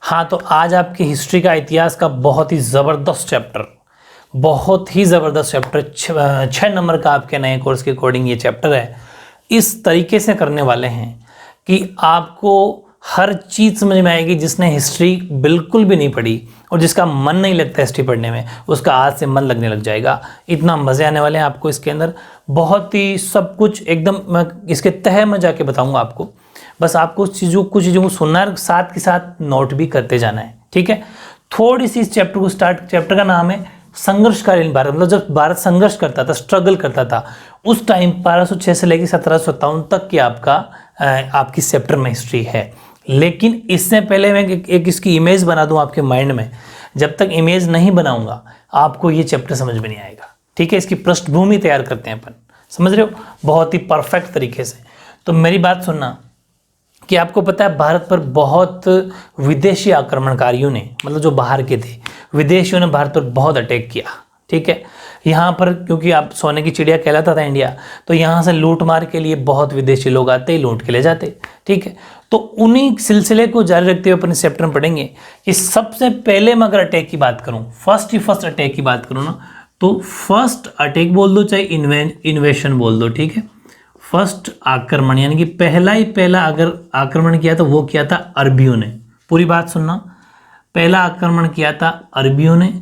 हाँ, तो आज आपकी हिस्ट्री का इतिहास का बहुत ही ज़बरदस्त चैप्टर, बहुत ही ज़बरदस्त चैप्टर 6 नंबर का आपके नए कोर्स के अकॉर्डिंग ये चैप्टर है। इस तरीके से करने वाले हैं कि आपको हर चीज़ समझ में आएगी। जिसने हिस्ट्री बिल्कुल भी नहीं पढ़ी और जिसका मन नहीं लगता हिस्ट्री पढ़ने में, उसका आज से मन लगने लग जाएगा। इतना मज़े आने वाले हैं आपको इसके अंदर, बहुत ही सब कुछ एकदम मैं इसके तह में जाके बताऊंगा आपको। बस आपको कुछ चीज़ों को सुनना है, साथ के साथ नोट भी करते जाना है, ठीक है। थोड़ी सी इस चैप्टर को चैप्टर का नाम है संघर्षकालीन भारत। मतलब जब भारत संघर्ष करता था, स्ट्रगल करता था, उस टाइम 1206 से लेकर 1757 तक की आपकी चैप्टर में हिस्ट्री है। लेकिन इससे पहले मैं एक इसकी इमेज बना दूं आपके माइंड में। जब तक इमेज नहीं बनाऊंगा आपको ये चैप्टर समझ में नहीं आएगा, ठीक है। इसकी पृष्ठभूमि तैयार करते हैं अपन, समझ रहे हो, बहुत ही परफेक्ट तरीके से। तो मेरी बात सुनना कि आपको पता है भारत पर बहुत विदेशी आक्रमणकारियों ने, मतलब जो बाहर के थे, विदेशियों ने भारत पर बहुत अटैक किया, ठीक है। यहाँ पर क्योंकि आप सोने की चिड़िया कहलाता था इंडिया, तो यहाँ से लूट मार के लिए बहुत विदेशी लोग आते ही लूट के ले जाते, ठीक है। तो उन्हीं सिलसिले को जारी रखते हुए अपन इस चैप्टर में पढ़ेंगे कि सबसे पहले मैं अगर अटैक की बात करूँ, फर्स्ट अटैक की बात करूँ ना, तो फर्स्ट अटैक बोल दो चाहे इन्वेशन बोल दो, ठीक है। फर्स्ट आक्रमण यानी कि पहला अगर आक्रमण किया तो वो किया था अरबियों ने। पूरी बात सुनना, पहला आक्रमण किया था अरबियों ने,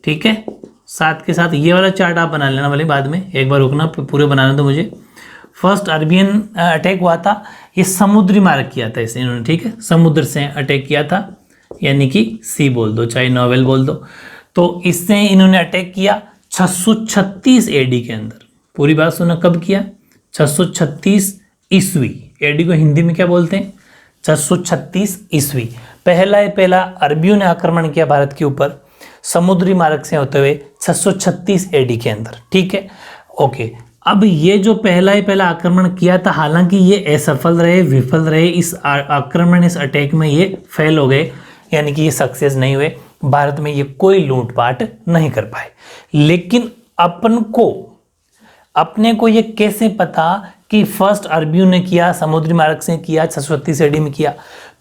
ठीक है। साथ के साथ ये वाला चार्ट आप बना लेना वाले, बाद में एक बार रुकना, पूरे बनाने दो मुझे। फर्स्ट अरबियन अटैक हुआ था, ये समुद्री मार्ग किया था इसे इन्होंने, ठीक है। समुद्र से अटैक किया था, यानी कि सी बोल दो चाहे नॉवेल बोल दो। तो इससे इन्होंने अटैक किया 636 एडी के अंदर। पूरी बात सुना, कब किया? 636 ईस्वी। एडी को हिंदी में क्या बोलते हैं? 636 ईस्वी। पहला अरबियों ने आक्रमण किया भारत के ऊपर समुद्री मार्ग से होते हुए 636 एडी के अंदर, ठीक है। ओके, अब ये जो पहला आक्रमण किया था, हालांकि ये असफल रहे, विफल रहे, इस आक्रमण, इस अटैक में ये फेल हो गए, यानी कि ये सक्सेस नहीं हुए। भारत में ये कोई लूटपाट नहीं कर पाए। लेकिन अपने को ये कैसे पता कि फर्स्ट अरबियों ने किया, समुद्री मार्ग से किया, 636 एडी में किया?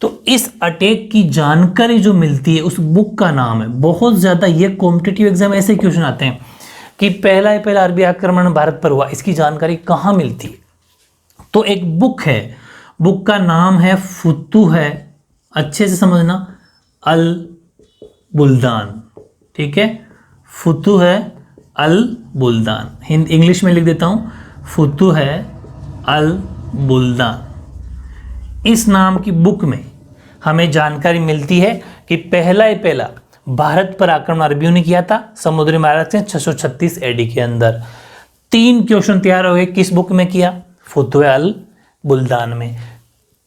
तो इस अटैक की जानकारी जो मिलती है, उस बुक का नाम है, बहुत ज़्यादा ये कॉम्पिटिटिव एग्जाम ऐसे क्वेश्चन आते हैं कि पहला अरबी आक्रमण भारत पर हुआ, इसकी जानकारी कहाँ मिलती है? तो एक बुक है, बुक का नाम है फुतूह है, अच्छे से समझना, अल बुल्दान, ठीक है। फुतूह है अल बुल्दान, इंग्लिश में लिख देता हूँ, फुतूह है अल बुल्दान। इस नाम की बुक में हमें जानकारी मिलती है कि पहला भारत पर आक्रमण अरबियों ने किया था समुद्री मार्ग से 636 एडी के अंदर। 3 क्वेश्चन तैयार हो गए। किस बुक में किया? फुतूह अल बुल्दान में।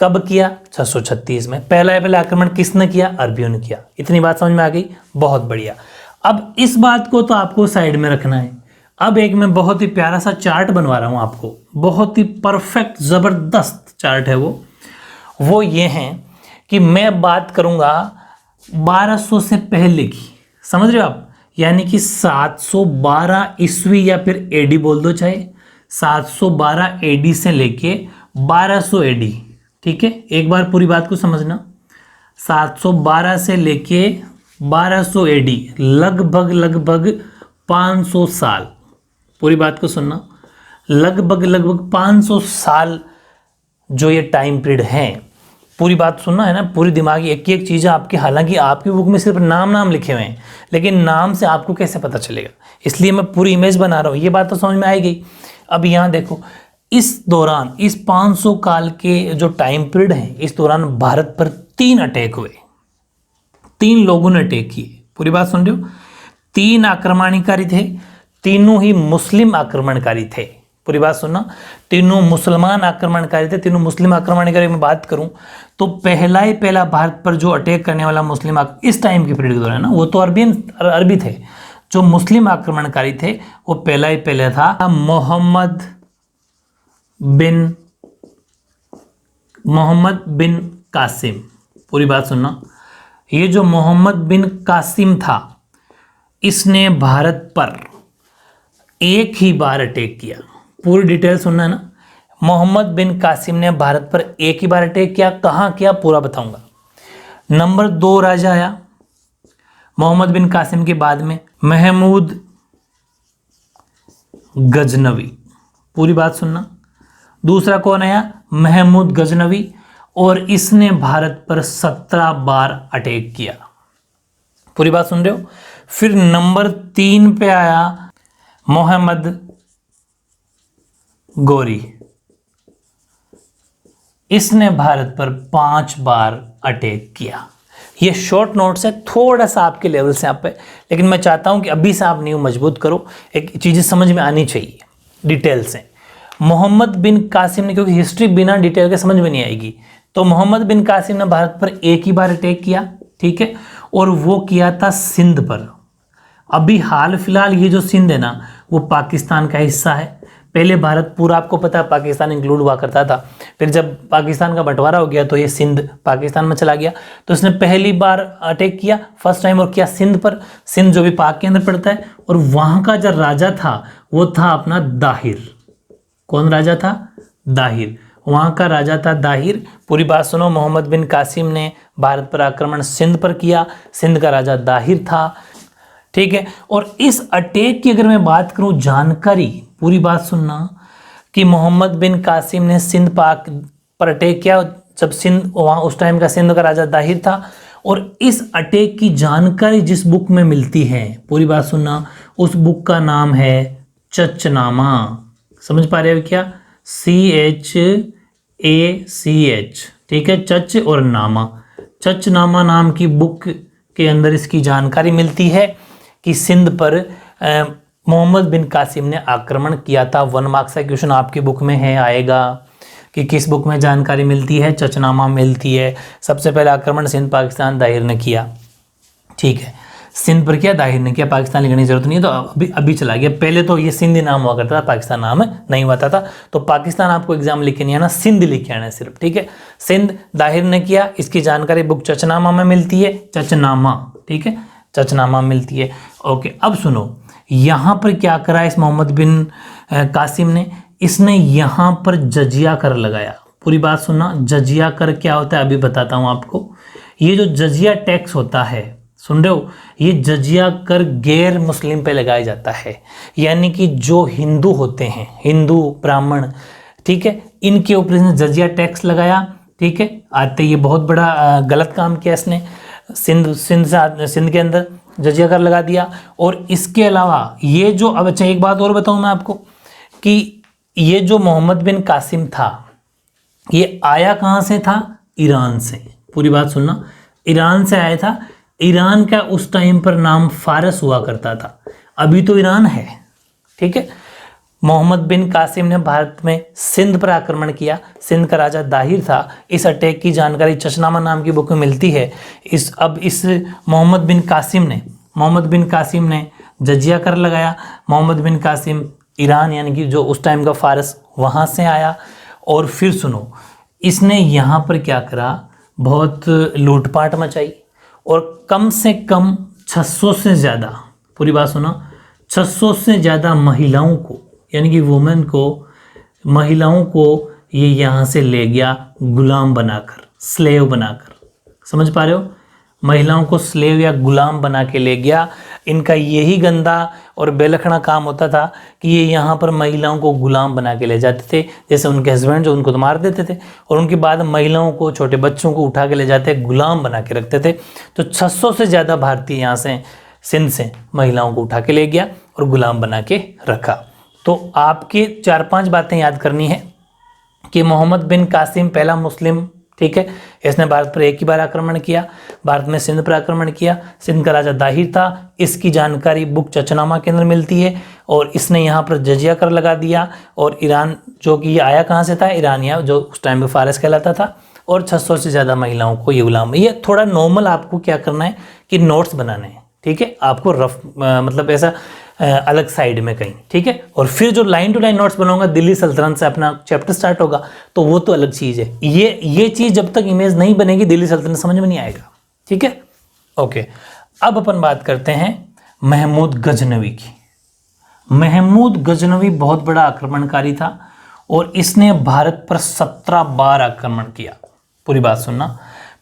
कब किया? 636 में। पहला आक्रमण किसने किया? अरबियों ने किया। इतनी बात समझ में आ गई? बहुत बढ़िया। अब इस बात को तो आपको साइड में रखना है। अब एक मैं बहुत ही प्यारा सा चार्ट बनवा रहा हूं आपको, बहुत ही परफेक्ट जबरदस्त चार्ट है वो ये है कि मैं बात करूंगा 1200 से पहले की, समझ रहे हो आप? यानी कि 712 ईस्वी या फिर एडी बोल दो, चाहे 712 एडी से लेके 1200 एडी, ठीक है। एक बार पूरी बात को समझना, 712 से लेके 1200 एडी, लगभग 500 साल। पूरी बात को सुनना, लगभग 500 साल जो ये टाइम पीरियड है। पूरी बात सुनना है ना, पूरी दिमागी एक एक चीज़ आपकी, हालांकि आपकी बुक में सिर्फ नाम लिखे हुए हैं, लेकिन नाम से आपको कैसे पता चलेगा? इसलिए मैं पूरी इमेज बना रहा हूँ। ये बात तो समझ में आई गई। अब यहाँ देखो, इस दौरान, इस 500 काल के जो टाइम पीरियड है, इस दौरान भारत पर 3 अटैक हुए, 3 लोगों ने अटैक किए। पूरी बात सुन रहे हो? 3 आक्रमणकारी थे, तीनों ही मुस्लिम आक्रमणकारी थे। पूरी बात सुनना, तीनों मुसलमान आक्रमणकारी थे, तीनों मुस्लिम आक्रमणकारी में बात करूं तो पहला भारत पर जो अटैक करने वाला मुस्लिम इस टाइम के पीरियड के दौरान ना, वो तो अरबी थे। जो मुस्लिम आक्रमणकारी थे वो पहला था मोहम्मद बिन कासिम। पूरी बात सुनना, ये जो मोहम्मद बिन कासिम था, इसने भारत पर एक ही बार अटैक किया। पूरी डिटेल सुनना है ना। मोहम्मद बिन कासिम ने भारत पर एक ही बार अटैक किया। कहाँ किया? पूरा बताऊंगा। नंबर 2 राजा आया मोहम्मद बिन कासिम के बाद में महमूद गजनवी, पूरी बात सुनना। दूसरा कौन आया? महमूद गजनवी, और इसने भारत पर 17 बार अटैक किया। पूरी बात सुन रहे हो? फिर नंबर 3 पे आया मोहम्मद गौरी, इसने भारत पर 5 बार अटैक किया। ये शॉर्ट नोट्स है, थोड़ा सा आपके लेवल से आप पे, लेकिन मैं चाहता हूं कि अभी से आप नींव मजबूत करो, एक चीज़ें समझ में आनी चाहिए डिटेल से। मोहम्मद बिन कासिम ने, क्योंकि हिस्ट्री बिना डिटेल के समझ में नहीं आएगी, तो मोहम्मद बिन कासिम ने भारत पर एक ही बार अटैक किया, ठीक है, और वो किया था सिंध पर। अभी हाल फिलहाल ये जो सिंध है ना, वो पाकिस्तान का हिस्सा है। पहले भारत पूरा, आपको पता है, पाकिस्तान इंक्लूड हुआ करता था। फिर जब पाकिस्तान का बंटवारा हो गया तो ये सिंध पाकिस्तान में चला गया। तो इसने पहली बार अटैक किया फर्स्ट टाइम, और किया सिंध पर। सिंध जो भी पाक के अंदर पड़ता है, और वहां का जो राजा था वो था अपना दाहिर। कौन राजा था? दाहिर। वहां का राजा था दाहिर। पूरी बात सुनो, मोहम्मद बिन कासिम ने भारत पर आक्रमण सिंध पर किया, सिंध का राजा दाहिर था, ठीक है। और इस अटैक की अगर मैं बात करूं जानकारी, पूरी बात सुनना, कि मोहम्मद बिन कासिम ने सिंध पाक पर अटैक किया जब सिंध, वहाँ उस टाइम का सिंध का राजा दाहिर था। और इस अटैक की जानकारी जिस बुक में मिलती है, पूरी बात सुनना, उस बुक का नाम है चचनामा। समझ पा रहे हो क्या? CHACH, ठीक है, चच और नामा। चचनामा नाम की बुक के अंदर इसकी जानकारी मिलती है कि सिंध पर मोहम्मद बिन कासिम ने आक्रमण किया था। 1 मार्क्स का क्वेश्चन आपकी बुक में है, आएगा कि किस बुक में जानकारी मिलती है? चचनामा मिलती है। सबसे पहले आक्रमण सिंध पाकिस्तान दाहिर ने किया, ठीक है, सिंध पर किया, दाहिर ने किया, पाकिस्तान लिखने की जरूरत नहीं है, तो अभी चला गया। पहले तो ये सिंध नाम हुआ करता था, पाकिस्तान नाम नहीं हुआ था। तो पाकिस्तान आपको एग्जाम लिख के नहीं आना, सिंध लिख के आना सिर्फ, ठीक है। सिंध दाहिर ने किया, इसकी जानकारी बुक चचनामा में मिलती है, चचनामा, ठीक है, चचनामा मिलती है। ओके, अब सुनो, यहाँ पर क्या करा इस मोहम्मद बिन कासिम ने? इसने यहाँ पर जजिया कर लगाया। पूरी बात सुनना, जजिया कर क्या होता है अभी बताता हूँ आपको। ये जो जजिया टैक्स होता है, सुन रहे हो, ये जजिया कर गैर मुस्लिम पे लगाया जाता है, यानी कि जो हिंदू होते हैं, हिंदू ब्राह्मण, ठीक है, इनके ऊपर इसने जजिया टैक्स लगाया, ठीक है। आते ये बहुत बड़ा गलत काम किया इसने, सिंध के अंदर जजिया कर लगा दिया। और इसके अलावा ये जो, अब अच्छा एक बात और बताऊं मैं आपको, कि ये जो मोहम्मद बिन कासिम था, ये आया कहाँ से था? ईरान से। पूरी बात सुनना, ईरान से आया था। ईरान का उस टाइम पर नाम फारस हुआ करता था, अभी तो ईरान है, ठीक है। मोहम्मद बिन कासिम ने भारत में सिंध पर आक्रमण किया, सिंध का राजा दाहिर था। इस अटैक की जानकारी चचनामा नाम की बुक में मिलती है। इस मोहम्मद बिन कासिम ने जजिया कर लगाया। मोहम्मद बिन कासिम ईरान, यानी कि जो उस टाइम का फारस, वहाँ से आया। और फिर सुनो, इसने यहाँ पर क्या करा? बहुत लूटपाट मचाई, और कम से कम 600 से ज़्यादा, पूरी बात सुनो, 600 से ज़्यादा महिलाओं को, यानी कि वुमेन को, महिलाओं को ये यहाँ से ले गया गुलाम बनाकर, स्लेव बनाकर। समझ पा रहे हो? महिलाओं को स्लेव या गुलाम बना के ले गया। इनका यही गंदा और बेलखना काम होता था कि ये यहाँ पर महिलाओं को गुलाम बना के ले जाते थे। जैसे उनके हस्बैंड जो उनको तो मार देते थे, और उनके बाद महिलाओं को, छोटे बच्चों को उठा के ले जाते, गुलाम बना के रखते थे। तो 600 से ज़्यादा भारतीय यहाँ से, सिंध से, महिलाओं को उठा के ले गया और गुलाम बना के रखा। तो आपके 4-5 बातें याद करनी है कि मोहम्मद बिन कासिम पहला मुस्लिम, ठीक है, इसने भारत पर एक ही बार आक्रमण किया, भारत में सिंध पर आक्रमण किया। सिंध का राजा दाहिर था, इसकी जानकारी बुक चचनामा के अंदर मिलती है। और इसने यहाँ पर जजिया कर लगा दिया। और ईरान, जो कि ये आया कहाँ से था? ईरानिया, जो उस टाइम में फारस कहलाता था। और 600 से ज़्यादा महिलाओं को ये गुलाम। ये थोड़ा नॉर्मल आपको क्या करना है कि नोट्स बनाने हैं, ठीक है, आपको रफ मतलब ऐसा अलग साइड में कहीं, ठीक है। और फिर जो लाइन टू लाइन नोट्स बनाऊंगा, दिल्ली सल्तनत से अपना चैप्टर स्टार्ट होगा, तो वो तो अलग चीज़ है। ये चीज़ जब तक इमेज नहीं बनेगी, दिल्ली सल्तनत समझ में नहीं आएगा, ठीक है। ओके, अब अपन बात करते हैं महमूद गजनवी की। महमूद गजनवी बहुत बड़ा आक्रमणकारी था, और इसने भारत पर 17 बार आक्रमण किया। पूरी बात सुनना।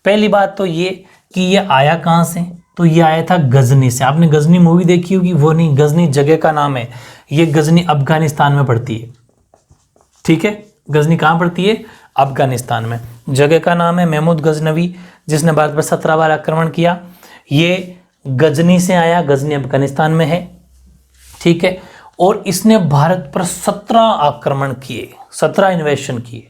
पहली बात तो ये कि ये आया कहाँ से, तो ये आया था गजनी से। आपने गजनी मूवी देखी होगी, वो नहीं, गजनी जगह का नाम है। ये गजनी अफगानिस्तान में पड़ती है, ठीक है। गजनी कहाँ पड़ती है? अफगानिस्तान में। जगह का नाम है महमूद गजनवी, जिसने भारत पर 17 बार आक्रमण किया। ये गजनी से आया, गजनी अफगानिस्तान में है, ठीक है। और इसने भारत पर 17 आक्रमण किए, 17 इन्वेशन किए।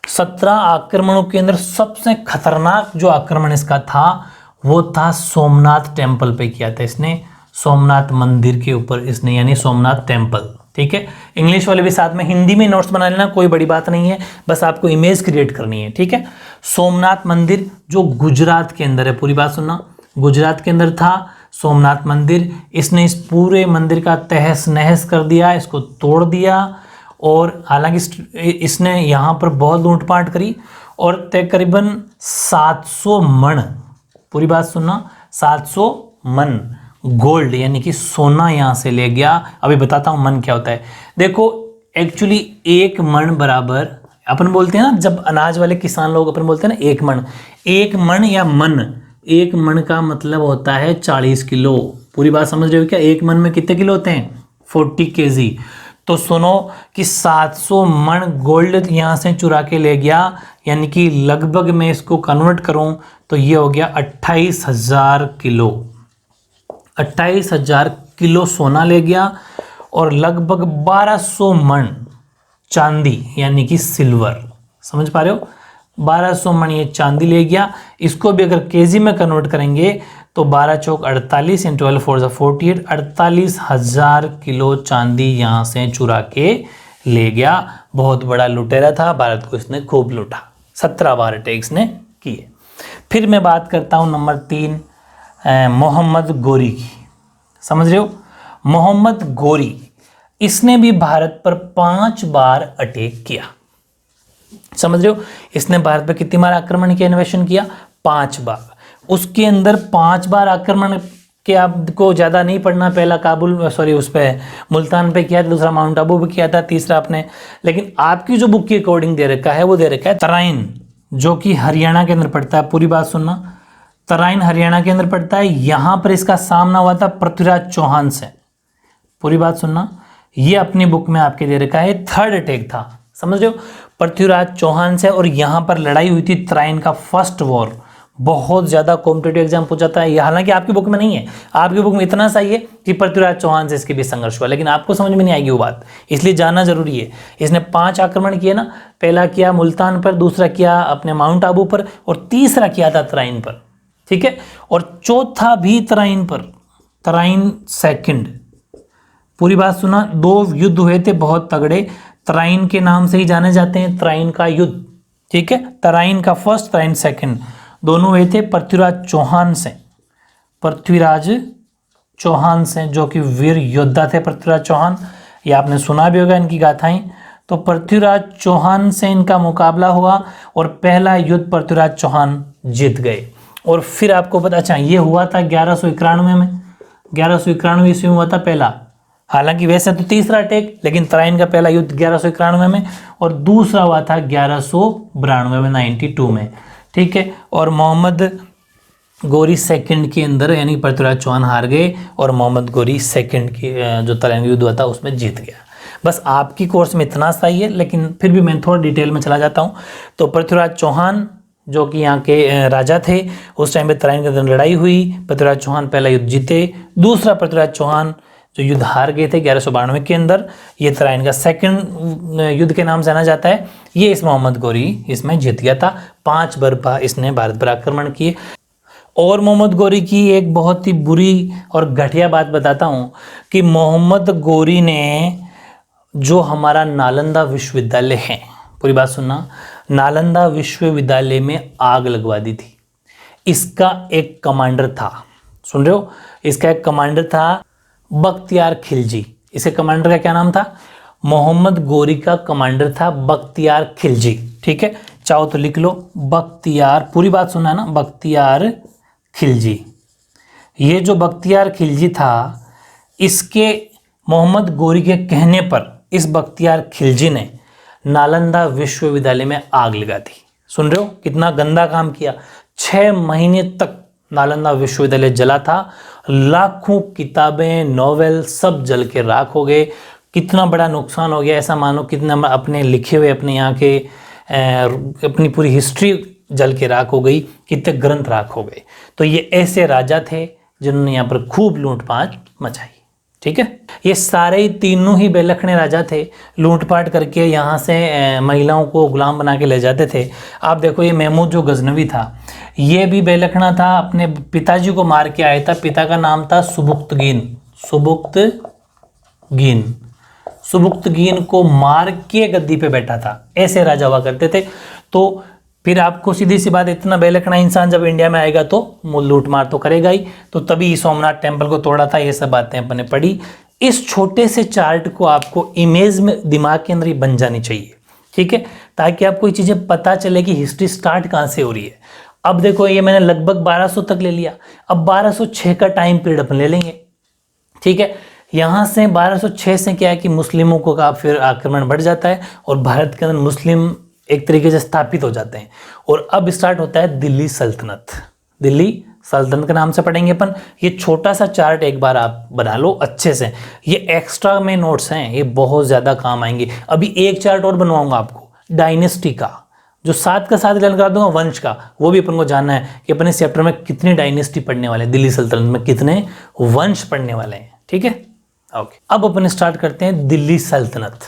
17 आक्रमणों के अंदर सबसे खतरनाक जो आक्रमण इसका था वो था सोमनाथ टेम्पल पे किया था इसने, सोमनाथ मंदिर के ऊपर इसने, यानी सोमनाथ टेम्पल, ठीक है। इंग्लिश वाले भी साथ में, हिंदी में नोट्स बना लेना, कोई बड़ी बात नहीं है, बस आपको इमेज क्रिएट करनी है, ठीक है। सोमनाथ मंदिर जो गुजरात के अंदर है, पूरी बात सुनना, गुजरात के अंदर था सोमनाथ मंदिर। इसने इस पूरे मंदिर का तहस नहस कर दिया, इसको तोड़ दिया। और हालांकि इसने यहाँ पर बहुत लूटपाट करी और तकरीबन 700 मन, पूरी बात सुनना, 700 मन गोल्ड यानी कि सोना यहाँ से ले गया। अभी बताता हूँ मन क्या होता है। देखो एक्चुअली एक मन बराबर, अपन बोलते हैं ना, जब अनाज वाले किसान लोग अपन बोलते हैं ना एक मन, एक मन या मन, एक मन का मतलब होता है 40 किलो। पूरी बात समझ रहे हो क्या? एक मन में कितने किलो होते हैं? 40 kg। तो सुनो कि 700 मन गोल्ड यहाँ से चुरा के ले गया, यानी कि लगभग मैं इसको कन्वर्ट करूँ तो ये हो गया 28,000 किलो। 28,000 किलो सोना ले गया और लगभग 1200 मन चांदी यानी कि सिल्वर, समझ पा रहे हो? 1200 मन ये चांदी ले गया। इसको भी अगर केजी में कन्वर्ट करेंगे तो 12 चौक 48 इन 12 4 48, 48,000 किलो चांदी यहाँ से चुरा के ले गया। बहुत बड़ा लुटेरा था, भारत को इसने खूब लूटा, 17 बार अटैक्स ने किए। फिर मैं बात करता हूँ नंबर 3 मोहम्मद गोरी की। समझ रहे हो? मोहम्मद गोरी, इसने भी भारत पर 5 बार अटैक किया। समझ रहे हो? इसने भारत पर कितनी बार आक्रमण किया, इन्वेशन किया? 5 बार। उसके अंदर 5 बार आक्रमण के, आपको ज़्यादा नहीं पढ़ना, पहला काबुल उस पर मुल्तान पे किया था, दूसरा माउंट आबू पे किया था, तीसरा आपने, लेकिन आपकी जो बुक के अकॉर्डिंग दे रखा है वो दे रखा है तराइन, जो कि हरियाणा के अंदर पड़ता है। पूरी बात सुनना, तराइन हरियाणा के अंदर पड़ता है। यहाँ पर इसका सामना हुआ था पृथ्वीराज चौहान से। पूरी बात सुनना, ये अपनी बुक में आपके दे रखा है, 3rd अटैक था। समझ रहे हो? पृथ्वीराज चौहान से, और यहाँ पर लड़ाई हुई थी तराइन का फर्स्ट वॉर। बहुत ज़्यादा कॉम्पिटेटिव एग्जाम पूछा जाता है, हालांकि आपकी बुक में नहीं है, आपकी बुक में इतना सही है कि पृथ्वीराज चौहान से इसके भी संघर्ष हुआ, लेकिन आपको समझ में नहीं आएगी वो बात, इसलिए जानना जरूरी है। इसने 5 आक्रमण किए ना, पहला किया मुल्तान पर, दूसरा किया अपने माउंट आबू पर, और तीसरा किया था तराइन पर, ठीक है। और चौथा भी तराइन पर, तराइन 2nd। पूरी बात सुना, 2 युद्ध हुए थे बहुत तगड़े, तराइन के नाम से ही जाने जाते हैं, तराइन का युद्ध, ठीक है। तराइन का 1st, तराइन 2nd, दोनों हुए थे पृथ्वीराज चौहान से, पृथ्वीराज चौहान से, जो कि वीर योद्धा थे पृथ्वीराज चौहान, ये आपने सुना भी होगा इनकी गाथाएं। तो पृथ्वीराज चौहान से इनका मुकाबला हुआ और पहला युद्ध पृथ्वीराज चौहान जीत गए। और फिर आपको पता, अच्छा ये हुआ था 1191 में, 1191 ईस्वी में हुआ था पहला, हालांकि वैसे तो तीसरा अटैक, लेकिन तराइन का पहला युद्ध 1191 में, और दूसरा हुआ था 1192 में, 92 में, ठीक है। और मोहम्मद गोरी 2nd के अंदर, यानी पृथ्वीराज चौहान हार गए और मोहम्मद गोरी 2nd की जो तराइन युद्ध हुआ था उसमें जीत गया। बस आपकी कोर्स में इतना सही है, लेकिन फिर भी मैं थोड़ा डिटेल में चला जाता हूँ। तो पृथ्वीराज चौहान जो कि यहाँ के राजा थे, उस टाइम पे तराइन के अंदर लड़ाई हुई, पृथ्वीराज चौहान पहला युद्ध जीते, दूसरा पृथ्वीराज चौहान जो युद्ध हार गए थे 1192 के अंदर, ये तराइन का 2nd युद्ध के नाम से जाना जाता है। ये इस मोहम्मद गोरी इसमें जीत गया था। 5 बार इसने भारत पर आक्रमण किए। और मोहम्मद गोरी की एक बहुत ही बुरी और घटिया बात बताता हूँ कि मोहम्मद गोरी ने जो हमारा नालंदा विश्वविद्यालय है, पूरी बात सुनना, नालंदा विश्वविद्यालय में आग लगवा दी थी। इसका एक कमांडर था, सुन रहे हो? इसका एक कमांडर था बख्तियार खिलजी। इसके कमांडर का क्या नाम था? मोहम्मद गोरी का कमांडर था बख्तियार खिलजी, ठीक है। चाहो तो लिख लो बख्तियार, पूरी बात सुना है ना, बख्तियार खिलजी। ये जो बख्तियार खिलजी था, इसके मोहम्मद गोरी के कहने पर इस बख्तियार खिलजी ने नालंदा विश्वविद्यालय में आग लगा दी। सुन रहे हो? कितना गंदा काम किया। 6 महीने तक नालंदा विश्वविद्यालय जला था, लाखों किताबें, नॉवेल सब जल के राख हो गए। कितना बड़ा नुकसान हो गया, ऐसा मानो कितना अपने लिखे हुए अपने यहाँ के अपनी पूरी हिस्ट्री जल के राख हो गई, कितने ग्रंथ राख हो गए। तो ये ऐसे राजा थे जिन्होंने यहाँ पर खूब लूटपाट मचाई। ठीक है, ये सारे ही तीनों ही बेलखने राजा थे, लूटपाट करके यहाँ से महिलाओं को गुलाम बना के ले जाते थे। आप देखो, ये महमूद जो गजनवी था, ये भी बेलखना था, अपने पिताजी को मार के आया था। पिता का नाम था सुबुक्तगीन। सुबुक्तगीन को मार के गद्दी पे बैठा था। ऐसे राजा हुआ करते थे। तो फिर आपको सीधी सी बात, इतना बेलखना इंसान जब इंडिया में आएगा तो लूट मार तो करेगा ही। तो तभी सोमनाथ टेम्पल को तोड़ा था। ये सब बातें अपने पढ़ी। इस छोटे से चार्ट को आपको इमेज में दिमाग के अंदर ही बन जानी चाहिए। ठीक है, ताकि आपको ये चीज़ें पता चले कि हिस्ट्री स्टार्ट कहाँ से हो रही है। अब देखो, ये मैंने लगभग 1200 तक ले लिया। अब 1206 का टाइम पीरियड अपन ले लेंगे। ठीक है, यहाँ से 1206 से क्या है कि मुस्लिमों को का फिर आक्रमण बढ़ जाता है और भारत के अंदर मुस्लिम एक तरीके से स्थापित हो जाते हैं। और अब स्टार्ट होता है दिल्ली सल्तनत। दिल्ली सल्तनत के नाम से पढ़ेंगे अपन। ये छोटा सा चार्ट एक बार आप बना लो अच्छे से। ये एक्स्ट्रा में नोट्स हैं, ये बहुत ज़्यादा काम आएंगे। अभी एक चार्ट और बनवाऊंगा आपको डायनेस्टी का, जो साथ का साथ लर्न करा दूंगा वंश का। वो भी अपन को जानना है कि अपने चैप्टर में कितनी डायनेस्टी पढ़ने वाले हैं, दिल्ली सल्तनत में कितने वंश पढ़ने वाले हैं। ठीक है, ओके। अब अपन स्टार्ट करते हैं दिल्ली सल्तनत।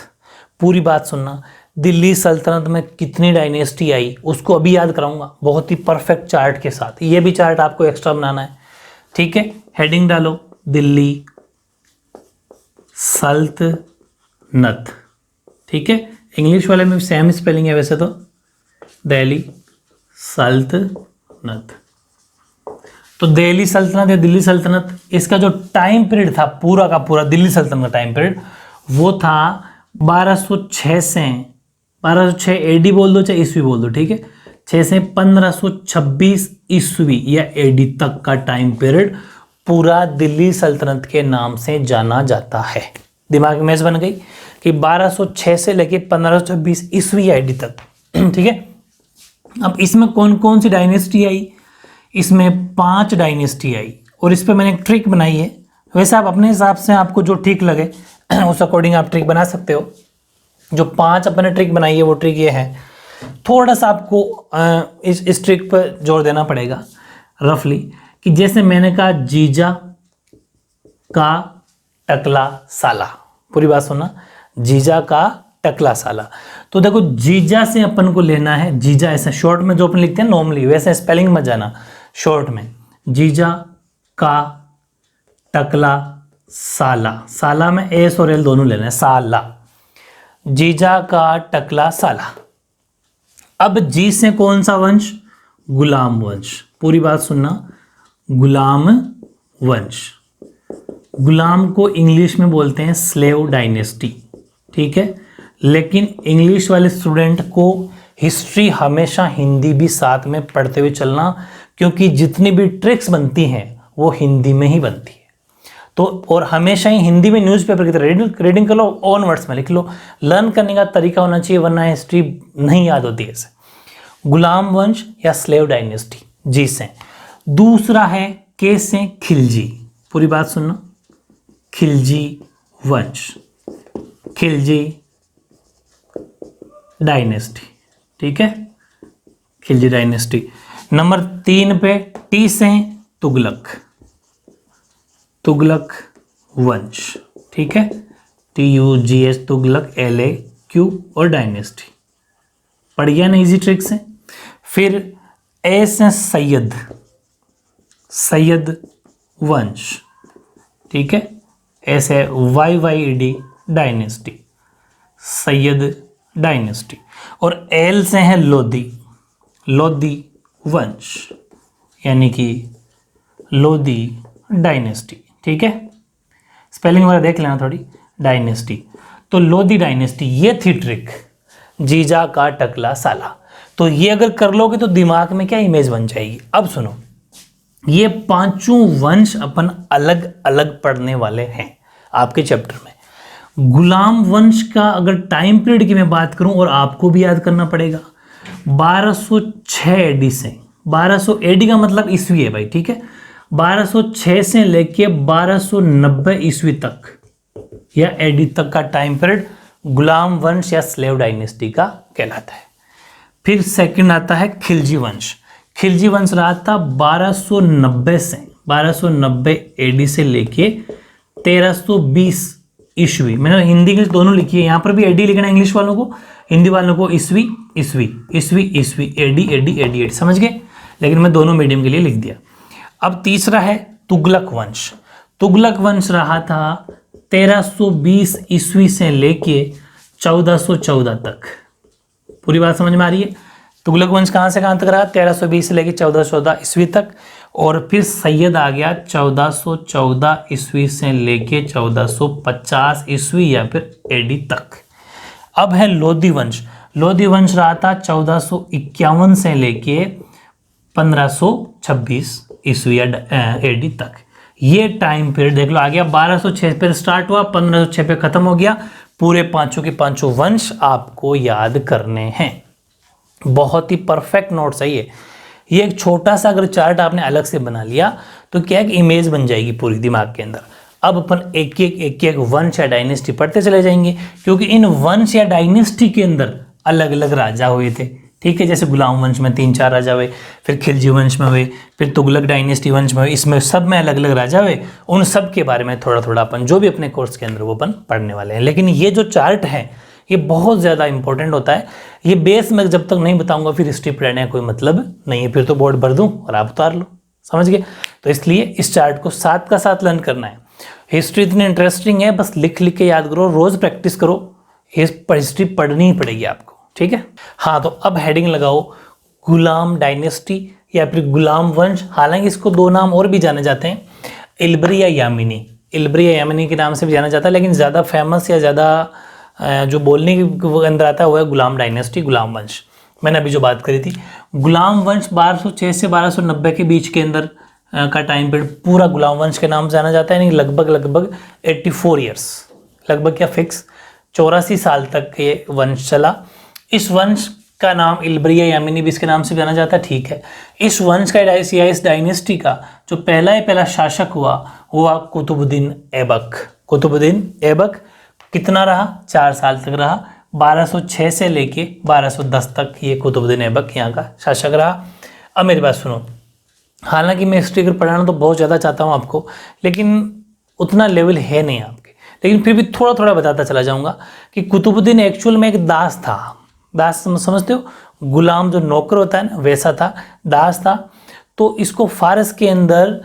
पूरी बात सुनना, दिल्ली सल्तनत में कितनी डायनेस्टी आई उसको अभी याद कराऊंगा बहुत ही परफेक्ट चार्ट के साथ। ये भी चार्ट आपको एक्स्ट्रा बनाना है। ठीक है, हेडिंग डालो दिल्ली सल्तनत। ठीक है, इंग्लिश वाले में सेम स्पेलिंग है वैसे तो, दिल्ली सल्तनत। तो दिल्ली सल्तनत या दिल्ली सल्तनत, इसका जो टाइम पीरियड था पूरा का पूरा दिल्ली सल्तनत का टाइम पीरियड, वो था 1206 से 1206 एडी बोल दो चाहे ईस्वी बोल दो। ठीक है, 6 से 1526 ईस्वी या एडी तक का टाइम पीरियड पूरा दिल्ली सल्तनत के नाम से जाना जाता है। दिमाग में बन गई कि 1206 से लेके 1526 ईस्वी या एडी तक। ठीक है, अब इसमें कौन कौन सी डायनेस्टी आई? इसमें 5 डायनेस्टी आई और इस पर मैंने एक ट्रिक बनाई है। वैसे आप अपने हिसाब से आपको जो ठीक लगे उस अकॉर्डिंग आप ट्रिक बना सकते हो। जो 5 अपने ट्रिक बनाई है वो ट्रिक ये है, थोड़ा सा आपको इस ट्रिक पर जोर देना पड़ेगा रफली, कि जैसे मैंने कहा जीजा का टकला साला। पूरी बात सुनना, जीजा का टकला साला। तो देखो, जीजा से अपन को लेना है, जीजा ऐसा शॉर्ट में जो अपन लिखते हैं नॉर्मली वैसे स्पेलिंग मत जाना, शॉर्ट में जीजा का टकला साला। साला में एस और एल दोनों लेना है, साला। जीजा का टकला साला। अब जी से कौन सा वंश? गुलाम वंश। पूरी बात सुनना, गुलाम वंश। गुलाम को इंग्लिश में बोलते हैं स्लेव डायनेस्टी। ठीक है, लेकिन इंग्लिश वाले स्टूडेंट को हिस्ट्री हमेशा हिंदी भी साथ में पढ़ते हुए चलना, क्योंकि जितनी भी ट्रिक्स बनती हैं वो हिंदी में ही बनती है। तो और हमेशा ही हिंदी में न्यूज़पेपर की तरह रीडिंग कर लो, ऑन वर्ड्स में लिख लो। लर्न करने का तरीका होना चाहिए, वरना हिस्ट्री नहीं याद होती ऐसे। गुलाम वंश या स्लेव डायनेस्टी, जी से। दूसरा है के से खिलजी। पूरी बात सुनना, खिलजी वंश, खिलजी डायनेस्टी। ठीक है, खिलजी डायनेस्टी। नंबर 3 पे टी से तुगलक, तुगलक वंश। ठीक है, TUGH तुगलक, LAQ और डायनेस्टी। पढ़ गया ना इजी ट्रिक से। फिर ए से सैयद, सैयद वंश। ठीक है, ऐसे YYED डायनेस्टी, सैयद डायनेस्टी। और एल से है लोधी, लोधी वंश, यानी कि लोधी डायनेस्टी। ठीक है, स्पेलिंग वगैरह देख लेना थोड़ी, डायनेस्टी। तो लोधी डायनेस्टी, ये थी ट्रिक, जीजा का टकला साला। तो ये अगर कर लोगे तो दिमाग में क्या इमेज बन जाएगी। अब सुनो, ये 5 वंश अपन अलग अलग पढ़ने वाले हैं आपके चैप्टर में। गुलाम वंश का अगर टाइम पीरियड की मैं बात करूं, और आपको भी याद करना पड़ेगा, 1206 एडी से 1200 एडी का मतलब ईस्वी है भाई, ठीक है। 1206 से लेके 1290 ईस्वी तक या एडी तक का टाइम पीरियड गुलाम वंश या स्लेव डायनेस्टी का कहलाता है। फिर सेकंड आता है खिलजी वंश। खिलजी वंश रहा था 1290 एडी से लेके 1320 ईस्वी। मैंने हिंदी इंग्लिश दोनों लिखी है, यहाँ पर भी एडी लिखना है इंग्लिश वालों को, हिंदी वालों को ईस्वी ईस्वी ईस्वी ईस्वी, एडी एडी एडी एडी, समझ गए। लेकिन मैं दोनों मीडियम के लिए लिख दिया। अब तीसरा है तुगलक वंश। तुगलक वंश रहा था 1320 ईस्वी से लेके 1414 तक। पूरी बात समझ में आ रही है। तुगलक वंश कहाँ से कहाँ तक रहा? 1320 से लेके 1414 ईस्वी तक। और फिर सैयद आ गया 1414 ईस्वी से लेके 1450 ईस्वी या फिर एडी तक। अब है लोधी वंश। लोधी वंश रहा था 1451 से लेके 1526 ईस्वी या एडी तक। ये टाइम पीरियड देख लो, आ गया 1206 पे स्टार्ट हुआ, 1506 पे खत्म हो गया। पूरे पांचों के पांचों वंश आपको याद करने हैं। बहुत ही परफेक्ट नोट्स है ये एक छोटा सा अगर चार्ट आपने अलग से बना लिया तो क्या एक इमेज बन जाएगी पूरी दिमाग के अंदर। अब अपन एक एक वंश या डायनेस्टी पढ़ते चले जाएंगे, क्योंकि इन वंश या डायनेस्टी के अंदर अलग अलग राजा हुए थे, ठीक है। जैसे गुलाम वंश में 3-4 राजा हुए, फिर खिलजी वंश में हुए, फिर तुगलक डायनेस्टी वंश में हुए, इसमें सब में अलग अलग राजा हुए। उन सब के बारे में थोड़ा थोड़ा अपन जो भी अपने कोर्स के अंदर वो अपन पढ़ने वाले हैं। लेकिन ये जो चार्ट है ये बहुत ज़्यादा इंपॉर्टेंट होता है। ये बेस में जब तक नहीं बताऊंगा फिर हिस्ट्री पढ़ने का कोई मतलब नहीं है, फिर तो बोर्ड भर दूँ और आप उतार लो, समझ गए। तो इसलिए इस चार्ट को साथ का साथ लर्न करना है। हिस्ट्री इतनी इंटरेस्टिंग है, बस लिख लिख के याद करो, रोज़ प्रैक्टिस करो, हिस्ट्री पढ़नी ही पड़ेगी आपको, ठीक है। हाँ, तो अब हेडिंग लगाओ गुलाम डायनेस्टी या फिर गुलाम वंश। हालांकि इसको दो नाम और भी जाने जाते हैं, इल्बरी या यामिनी। इल्बरी या यामिनी के नाम से भी जाना जाता है, लेकिन ज़्यादा फेमस या ज़्यादा जो बोलने के अंदर आता है वो है गुलाम डायनेस्टी, गुलाम वंश। मैंने अभी जो बात करी थी, गुलाम वंश 1206 से 1290 के बीच के अंदर का टाइम पीरियड पूरा गुलाम वंश के नाम से जाना जाता है। यानी लगभग 84 ईयर्स, लगभग क्या फिक्स 84 साल तक ये वंश चला। इस वंश का नाम इल्बरी या यामिनी भी इसके नाम से जाना जाता है, ठीक है। इस वंश का इस डायनेस्टी का जो पहला शासक हुआ कुतुबुद्दीन ऐबक। कुतुबुद्दीन ऐबक कितना रहा? 4 साल तक रहा। 1206 से लेके 1210 तक ये कुतुबुद्दीन ऐबक यहाँ का शासक रहा। अब मेरी बात सुनो, हालांकि मैं हिस्ट्री अगर पढ़ाना तो बहुत ज़्यादा चाहता हूँ आपको, लेकिन उतना लेवल है नहीं आपके, लेकिन फिर भी थोड़ा थोड़ा बताता चला जाऊँगा कि कुतुबुद्दीन एक्चुअल में एक दास था। दास समझते हो, गुलाम जो नौकर होता है ना, वैसा था, दास था। तो इसको फारस के अंदर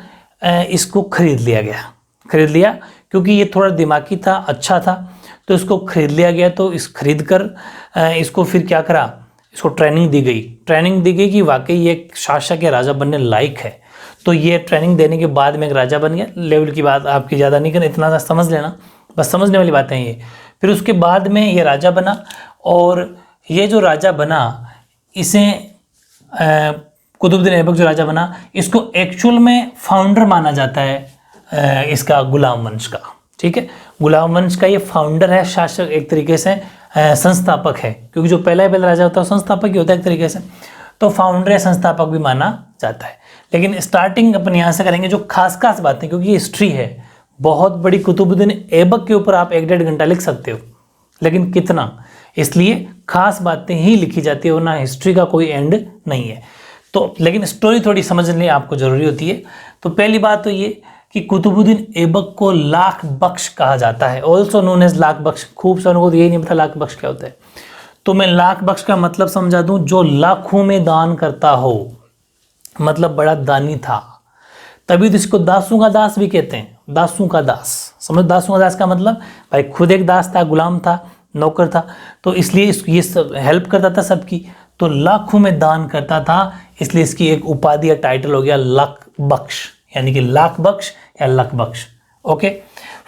इसको खरीद लिया क्योंकि ये थोड़ा दिमागी था, अच्छा था, तो इसको खरीद लिया गया। तो इस खरीद कर इसको फिर क्या करा, इसको ट्रेनिंग दी गई कि वाकई ये एक शासक या राजा बनने लायक है। तो ये ट्रेनिंग देने के बाद में एक राजा बन गया। लेवल की बात आपकी ज़्यादा नहीं करना, इतना समझ लेना, बस समझने वाली बातें हैं ये। फिर उसके बाद में ये राजा बना, और ये जो राजा बना इसे कुतुबुद्दीन ऐबक जो राजा बना, इसको एक्चुअल में फाउंडर माना जाता है इसका गुलाम वंश का, ठीक है। गुलाम वंश का ये फाउंडर है, शासक, एक तरीके से संस्थापक है, क्योंकि जो पहला राजा होता है संस्थापक ही होता है एक तरीके से। तो फाउंडर या संस्थापक भी माना जाता है। लेकिन स्टार्टिंग अपन यहाँ से करेंगे जो खास बातें, क्योंकि ये हिस्ट्री है बहुत बड़ी। कुतुबुद्दीन ऐबक के ऊपर आप 1-1.5 घंटा लिख सकते हो, लेकिन कितना, इसलिए खास बातें ही लिखी जाती है, वरना हिस्ट्री का कोई एंड नहीं है। तो लेकिन स्टोरी थोड़ी समझने आपको जरूरी होती है। तो पहली बात तो ये कि कुतुबुद्दीन ऐबक को लाख बख्श कहा जाता है, ऑल्सो नोन एज लाख बख्श। खूब सारों को यही नहीं पता लाख बख्श क्या होता है, तो मैं लाख बख्श का मतलब समझा दूं, जो लाखों में दान करता हो, मतलब बड़ा दानी था। तभी तो इसको दासों का दास भी कहते हैं, दासों का दास। समझ, दासों का दास का मतलब भाई खुद एक दास था, गुलाम था, नौकर था, तो इसलिए ये सब हेल्प करता था सबकी, तो लाखों में दान करता था, इसलिए इसकी एक उपाधि या टाइटल हो गया लाख बख्श, यानी कि लाख बख्श या लख बख्श। ओके,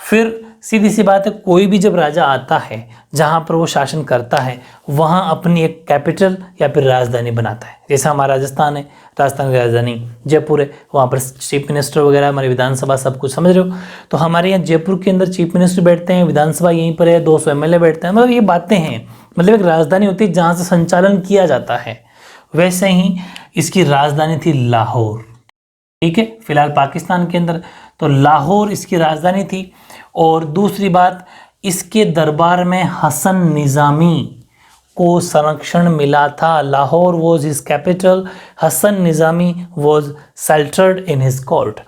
फिर सीधी सी बात है, कोई भी जब राजा आता है जहाँ पर वो शासन करता है, वहाँ अपनी एक कैपिटल या फिर राजधानी बनाता है। जैसे हमारा राजस्थान है, राजस्थान की राजधानी जयपुर है, वहाँ पर चीफ मिनिस्टर वगैरह, हमारी विधानसभा, सब कुछ समझ रहे हो। तो हमारे यहाँ जयपुर के अंदर चीफ मिनिस्टर बैठते हैं, विधानसभा यहीं पर है, 200 MLA बैठते हैं, मतलब ये बातें हैं। मतलब एक राजधानी होती है जहाँ से संचालन किया जाता है, वैसे ही इसकी राजधानी थी लाहौर, ठीक है, फिलहाल पाकिस्तान के अंदर। तो लाहौर इसकी राजधानी थी। और दूसरी बात, इसके दरबार में हसन निज़ामी को संरक्षण मिला था। Lahore was his capital, Hasan Nizami was sheltered in his court.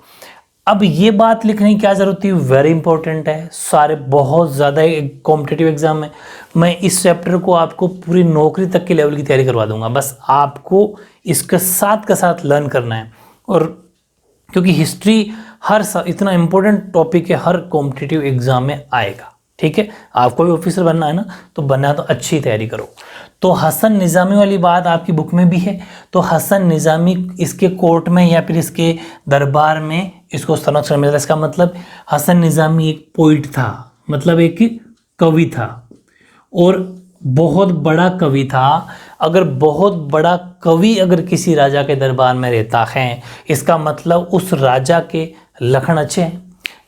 अब ये बात लिखने की क्या जरूरत थी, वेरी इंपॉर्टेंट है, सारे बहुत ज़्यादा कॉम्पिटिटिव एग्जाम में मैं इस चैप्टर को आपको पूरी नौकरी तक के लेवल की तैयारी करवा दूंगा, बस आपको इसके साथ का साथ लर्न करना है। और क्योंकि हिस्ट्री इतना इंपॉर्टेंट टॉपिक है, हर कॉम्पिटिटिव एग्जाम में आएगा, ठीक है। आपको भी ऑफिसर बनना है ना, तो बनना है तो अच्छी तैयारी करो। तो हसन निज़ामी वाली बात आपकी बुक में भी है। तो हसन निज़ामी इसके कोर्ट में या फिर इसके दरबार में इसको संरक्षण मिला। इसका मतलब हसन निज़ामी एक पोइट था, मतलब एक कवि था, और बहुत बड़ा कवि था। अगर बहुत बड़ा कवि अगर किसी राजा के दरबार में रहता है, इसका मतलब उस राजा के लक्षण अच्छे हैं।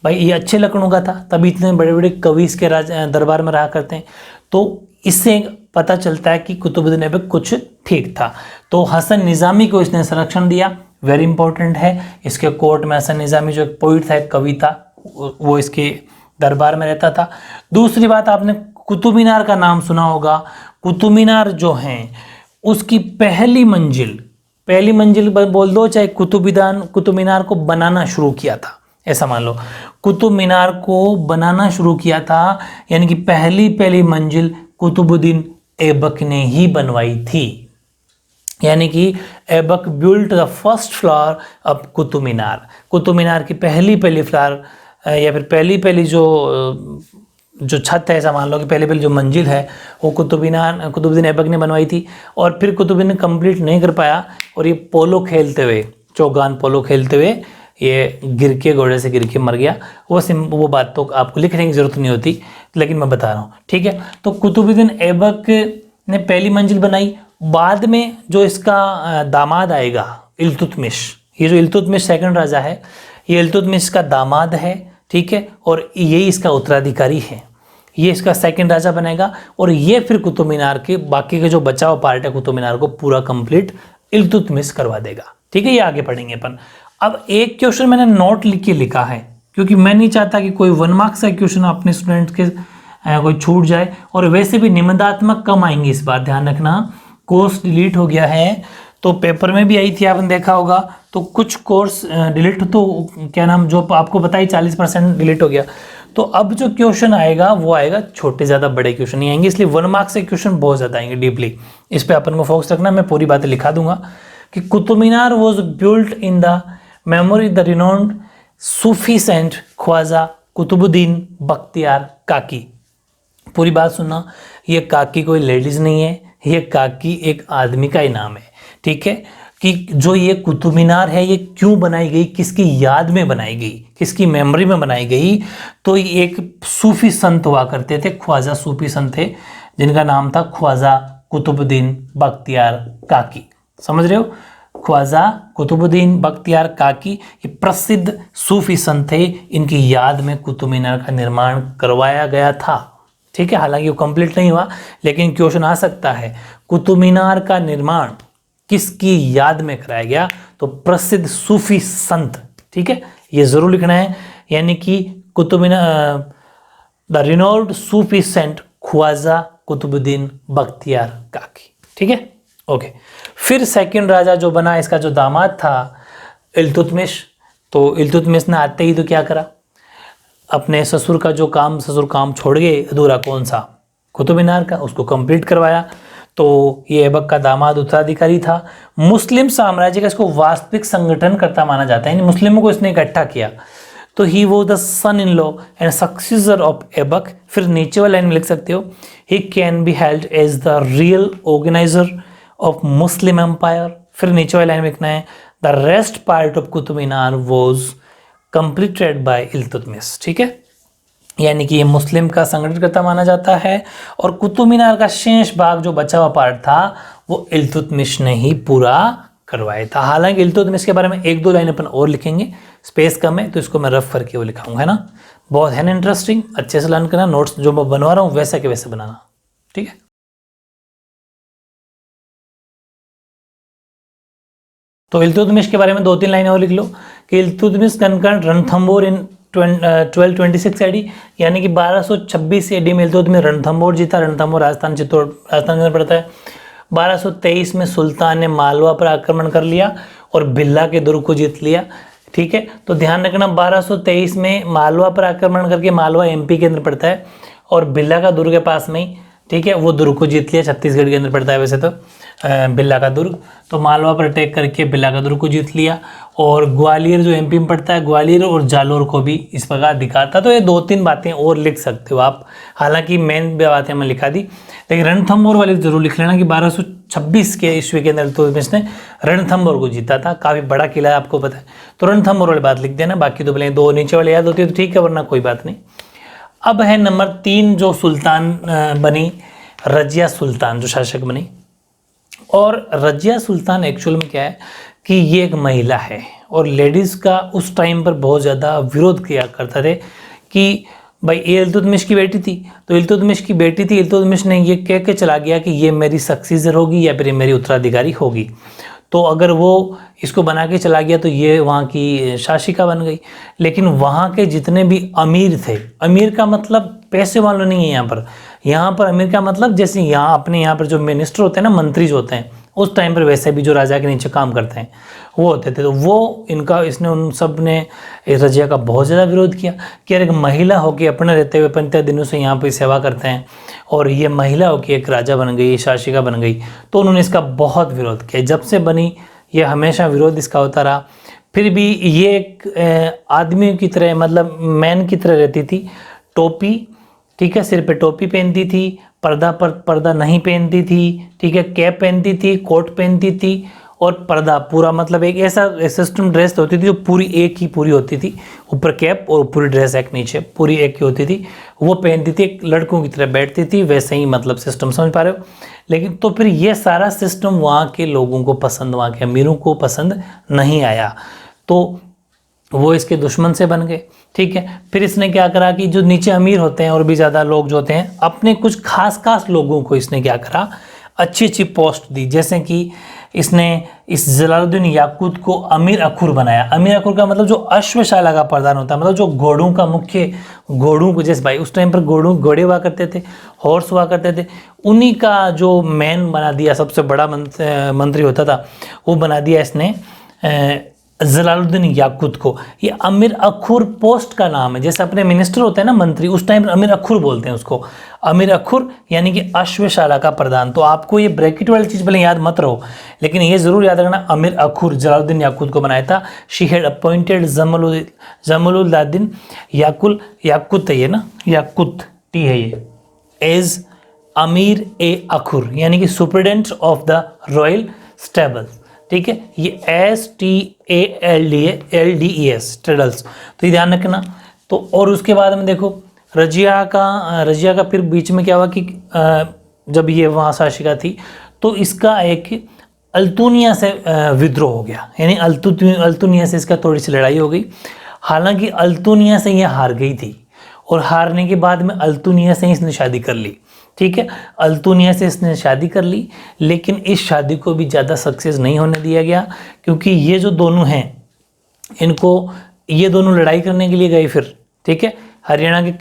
भाई ये अच्छे लक्षणों का था, तभी इतने बड़े बड़े कवि इसके दरबार में रहा करते हैं। तो इससे पता चलता है कि कुतुबुद्दीन ऐबक कुछ ठीक था। तो हसन निज़ामी को इसने संरक्षण दिया, वेरी इंपॉर्टेंट है। इसके कोर्ट में हसन निज़ामी जो एक पोइट था, एक कवि था, वो इसके दरबार में रहता था। दूसरी बात, आपने कुतुब मीनार का नाम सुना होगा। कुतुब मीनार जो है उसकी पहली मंजिल बोल दो, चाहे कुतुब मीनार को बनाना शुरू किया था, ऐसा मान लो। कुतुब मीनार को बनाना शुरू किया था, यानी कि पहली मंजिल कुतुबुद्दीन ऐबक ने ही बनवाई थी। यानी कि Aibak built the first floor of Qutub Minar. Qutub Minar की पहली फ्लोर या फिर पहली जो छत है, ऐसा मान लो कि पहली जो मंजिल है वो कुतुबुद्दीन ऐबक ने बनवाई थी। और फिर कुतुबुद्दीन ने कंप्लीट नहीं कर पाया, और ये पोलो खेलते हुए, चौगान पोलो खेलते हुए ये घोड़े से गिर के मर गया। वो बात तो आपको लिखने की जरूरत नहीं होती, लेकिन मैं बता रहा हूँ, ठीक है। तो कुतुबुद्दीन ऐबक ने पहली मंजिल बनाई। बाद में जो इसका दामाद आएगा इल्तुतमिश, ये जो इल्तुतमिश सेकंड राजा है, ये इल्तुतमिश का दामाद है, ठीक है, और ये इसका उत्तराधिकारी है। ये इसका सेकंड राजा बनेगा, और ये फिर कुतुब मीनार के बाकी के जो बचा हुआ पार्ट है कुतुब मीनार को पूरा कंप्लीट इल्तुतमिश करवा देगा, ठीक है। ये आगे पढ़ेंगे अपन। अब एक क्वेश्चन मैंने नोट लिख के लिखा है, क्योंकि मैं नहीं चाहता कि कोई 1 मार्क्स का क्वेश्चन अपने स्टूडेंट के कोई छूट जाए। और वैसे भी निबंधात्मक कम आएंगे इस बार, ध्यान रखना। कोर्स डिलीट हो गया है, तो पेपर में भी आई थी, आपने देखा होगा। तो कुछ कोर्स डिलीट, तो क्या नाम, जो आपको पता ही 40% डिलीट हो गया। तो अब जो क्वेश्चन आएगा वो आएगा छोटे, ज़्यादा बड़े क्वेश्चन नहीं आएंगे, इसलिए 1 मार्क्स के क्वेश्चन बहुत ज़्यादा आएंगे डीपली। इस पर अपन को फोकस रखना। मैं पूरी बातें लिखा दूंगा कि Qutub Minar was built in the memory the renowned Sufi saint Khwaja Qutbuddin Bakhtiyar Kaki. पूरी बात सुनना, ये काकी कोई लेडीज नहीं है, ये काकी एक आदमी का ही नाम है, ठीक है। कि जो ये कुतुब मीनार है ये क्यों बनाई गई, किसकी याद में बनाई गई, किसकी मेमोरी में बनाई गई। तो ये एक सूफी संत हुआ करते थे, ख्वाजा सूफी संत थे, जिनका नाम था ख्वाजा कुतुबुद्दीन बख्तियार काकी। समझ रहे हो, ख्वाजा कुतुबुद्दीन बख्तियार काकी ये प्रसिद्ध सूफी संत थे। इनकी याद में कुतुब मीनार का निर्माण करवाया गया था, ठीक है। हालांकि वो कंप्लीट नहीं हुआ, लेकिन क्वेश्चन आ सकता है कुतुब मीनार का निर्माण किसकी याद में कराया गया, तो प्रसिद्ध सूफी संत, ठीक है, ये जरूर लिखना है। यानी कि Qutub Minar the renowned Sufi saint Khwaja Qutbuddin Bakhtiyar Kaki, ठीक है, ओके। फिर सेकंड राजा जो बना, इसका जो दामाद था इल्तुतमिश, तो इल्तुतमिश ने आते ही तो क्या करा, अपने ससुर काम छोड़ गए अधूरा, कौन सा, कुतुब मीनार का, उसको कंप्लीट करवाया। तो ये ऐबक का दामाद उत्तराधिकारी था। मुस्लिम साम्राज्य का इसको वास्तविक संगठन करता माना जाता है, यानी मुस्लिमों को इसने इकट्ठा किया। तो ही वो the son in law and successor of Aibak. फिर नीचे वाले लाइन में लिख सकते हो, he can be held as the real organizer of Muslim empire. फिर नीचे वाले लाइन में लिखना है, the rest part of Qutub Minar was completed by Iltutmish, ठीक है। यानी कि ये मुस्लिम का संगठन करता माना जाता है, और कुतुब मीनार का शेष भाग जो बचा हुआ पार्ट था वो इल्तुतमिश ने ही पूरा करवाया था। हालांकि इल्तुतमिश के बारे में 1-2 लाइन अपन और लिखेंगे, स्पेस कम है तो इसको मैं रफ करके वो लिखाऊंगा, है ना। बहुत है ना इंटरेस्टिंग, अच्छे से लर्न करना। नोट्स जो मैं बनवा रहा हूँ वैसे के वैसे बनाना, ठीक है। तो इल्तुतमिश के बारे में 2-3 लाइनें और लिख लो कि इल्तुतमिश कनकर्ड रणथंबोर इन 1226 AD, यानी कि 1226 AD में इल्तुतमिश रणथंबोर जीता। रणथंबोर राजस्थान, चित्तौड़ राजस्थान में पड़ता है। 1223 में सुल्तान ने मालवा पर आक्रमण कर लिया और भिल्ला के दुर्ग को जीत लिया। ठीक है, तो ध्यान रखना 1223 में मालवा पर आक्रमण करके, मालवा MP के अंदर पड़ता है, और भिल्ला का दुर्ग के पास में ही, ठीक है, वो दुर्ग को जीत लिया। छत्तीसगढ़ के अंदर पड़ता है वैसे तो भिल्ला का दुर्ग। तो मालवा पर अटैक करके भिल्ला का दुर्ग को जीत लिया। और ग्वालियर जो MP में पड़ता है, ग्वालियर और जालोर को भी इस प्रकार अधिकार था। तो ये 2-3 बातें और लिख सकते हो आप, हालांकि मेन बातें मैं लिखा दी, लेकिन रणथंबोर वाले जरूर लिख लेना कि 1226 के ईस्वी के अंदर इल्तुतमिश ने रणथंबोर को जीता था। काफ़ी बड़ा किला है, आपको पता है, तो रणथंबोर वाली बात लिख देना। बाकी तो भले 2 नीचे वाले याद होती है तो ठीक है, वरना कोई बात नहीं। अब है नंबर 3 जो सुल्तान बनी, रजिया सुल्तान जो शासक बनी। और रजिया सुल्तान एक्चुअल में क्या है कि ये एक महिला है, और लेडीज़ का उस टाइम पर बहुत ज़्यादा विरोध किया करते थे कि भाई ये इल्तुतमिश की बेटी थी, तो इल्तुतमिश की बेटी थी, इल्तुतमिश ने ये कह के चला गया कि ये मेरी सक्सीसर होगी या फिर मेरी उत्तराधिकारी होगी। तो अगर वो इसको बना के चला गया तो ये वहाँ की शासिका बन गई। लेकिन वहाँ के जितने भी अमीर थे, अमीर का मतलब पैसे वालों नहीं है यहाँ पर अमीर का मतलब जैसे यहाँ अपने यहाँ पर जो मिनिस्टर होते हैं ना, मंत्री जो होते हैं, उस टाइम पर वैसे भी जो राजा के नीचे काम करते हैं वो होते थे। तो वो इसने उन सब ने रजिया का बहुत ज़्यादा विरोध किया कि यार एक महिला होकर अपने रहते हुए 15 दिनों से यहाँ पर सेवा करते हैं, और ये महिला होकर एक राजा बन गई, शासिका बन गई। तो उन्होंने इसका बहुत विरोध किया। जब से बनी ये हमेशा विरोध इसका होता रहा। फिर भी ये एक आदमी की तरह, मतलब मैन की तरह रहती थी। टोपी, ठीक है, सिर पे टोपी पहनती थी, पर्दा पर पर्दा नहीं पहनती थी, ठीक है, कैप पहनती थी, कोट पहनती थी, और पर्दा पूरा, मतलब एक ऐसा सिस्टम ड्रेस होती थी जो पूरी एक ही पूरी होती थी, ऊपर कैप और पूरी ड्रेस एक नीचे पूरी एक ही होती थी, वो पहनती थी। एक लड़कों की तरह बैठती थी, वैसे ही मतलब सिस्टम, समझ पा रहे हो। लेकिन तो फिर ये सारा सिस्टम वहाँ के लोगों को पसंद, वहाँ के अमीरों को पसंद नहीं आया, तो वो इसके दुश्मन से बन गए। ठीक है, फिर इसने क्या करा कि जो नीचे अमीर होते हैं और भी ज़्यादा लोग जो होते हैं, अपने कुछ खास लोगों को इसने क्या करा, अच्छी पोस्ट दी। जैसे कि इसने इस जलालुद्दीन याकूत को अमीर अखुर बनाया। अमीर अखुर का मतलब जो अश्वशाला का प्रधान होता है, मतलब जो घोड़ों का मुख्य, घोड़ों को, जैसे भाई उस टाइम पर घोड़े हुआ करते थे, हॉर्स हुआ करते थे, उन्हीं का जो मैन बना दिया, सबसे बड़ा मंत्री होता था, वो बना दिया इसने जलालुद्दीन याकूत को। ये अमीर अखुर पोस्ट का नाम है। जैसे अपने मिनिस्टर होते हैं ना, मंत्री, उस टाइम अमीर अखुर बोलते हैं उसको, अमीर अखुर यानी कि अश्वशाला का प्रधान। तो आपको ये ब्रैकेट वाली चीज़ भले याद मत रहो, लेकिन ये जरूर याद रखना, अमीर अखुर जलालुद्दीन याकूत को बनाया था। शी हैड अपॉइंटेड जमलुद्दीन याकूत है ये ना, याकूत टी है ये, एज अमीर ए अखुर, यानी कि superintendent of the royal stables. ठीक है, ये STALDES स्टेडल्स, तो ये ध्यान रखना। तो और उसके बाद में देखो रजिया का फिर बीच में क्या हुआ कि जब ये वहाँ शासिका थी तो इसका एक अल्तुनिया से विद्रोह हो गया, यानी अल्तुनिया से इसका थोड़ी सी लड़ाई हो गई। हालांकि अल्तुनिया से ये हार गई थी, और हारने के बाद में अल्तुनिया से इसने शादी कर ली। ठीक है, अल्तुनिया से इसने शादी कर ली, लेकिन इस शादी को भी ज़्यादा सक्सेस नहीं होने दिया गया, क्योंकि ये जो दोनों हैं, ये दोनों लड़ाई करने के लिए गए फिर। ठीक है, हरियाणा के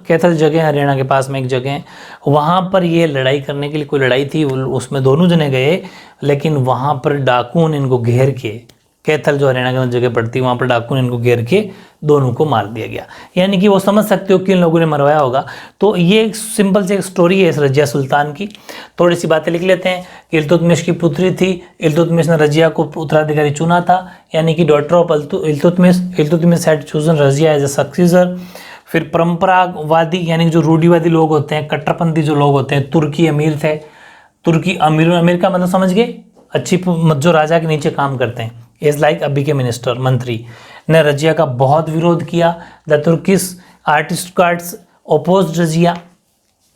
कैथल जगह, हरियाणा के पास में एक जगह है, वहाँ पर ये लड़ाई करने के लिए कोई लड़ाई थी, उसमें दोनों जने गए, लेकिन वहाँ पर डाकुओं ने इनको घेर के, कैथल जो हरियाणा की जगह पड़ती है, वहाँ पर डाकुओं ने इनको घेर के दोनों को मार दिया गया। यानी कि वो समझ सकते हो किन लोगों ने मरवाया होगा। तो ये एक सिंपल सी एक स्टोरी है इस रजिया सुल्तान की। थोड़ी सी बातें लिख लेते हैं कि इल्तुतमिश की पुत्री थी, इल्तुतमिश ने रजिया को उत्तराधिकारी चुना था, यानी कि daughter of Iltutmish had chosen Razia as a successor. फिर परंपरावादी, यानी जो रूढ़िवादी लोग होते हैं, कट्टरपंथी जो लोग होते हैं, तुर्की अमीर थे, तुर्की अमीर का मतलब समझ गए, अच्छी जो राजा के नीचे काम करते हैं, इज लाइक अभी के मिनिस्टर, मंत्री, ने रजिया का बहुत विरोध किया। The Turkish aristocrats opposed Razia.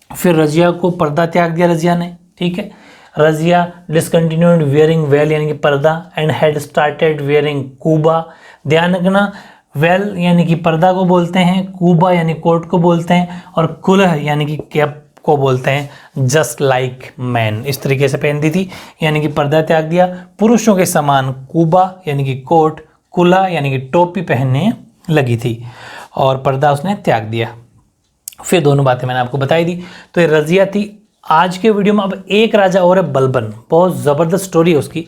फिर रजिया को पर्दा त्याग दिया रजिया ने। ठीक है, रजिया डिसकंटिन्यूड वेयरिंग वेल, यानी कि पर्दा, and had started wearing Cuba. ध्यान रखना, वेल यानी कि पर्दा को बोलते हैं, कूबा यानी कोट को बोलते हैं, और कुलह यानी कि कैप को बोलते हैं जस्ट लाइक मैन, इस तरीके से पहनती थी, यानी कि पर्दा त्याग दिया। पुरुषों के समान कुबा यानी कि कोट, कुला यानी कि टोपी पहनने लगी थी और पर्दा उसने त्याग दिया। फिर दोनों बातें मैंने आपको बताई दी। तो ये रज़िया थी। आज के वीडियो में अब एक राजा और है, बलबन। बहुत ज़बरदस्त स्टोरी है उसकी,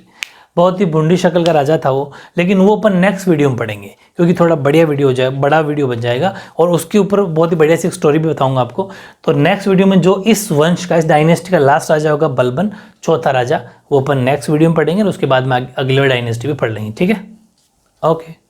बहुत ही बुंडी शक्ल का राजा था वो, लेकिन वो अपन नेक्स्ट वीडियो में पढ़ेंगे क्योंकि थोड़ा बढ़िया वीडियो हो जाए, बड़ा वीडियो बन जाएगा और उसके ऊपर बहुत ही बढ़िया सी स्टोरी भी बताऊंगा आपको। तो नेक्स्ट वीडियो में जो इस वंश का, इस डायनेस्टी का लास्ट राजा होगा बलबन, चौथा राजा, वो अपन नेक्स्ट वीडियो में पढ़ेंगे और उसके बाद में अगले डायनेस्टी भी पढ़ लेंगे। ठीक है, ओके।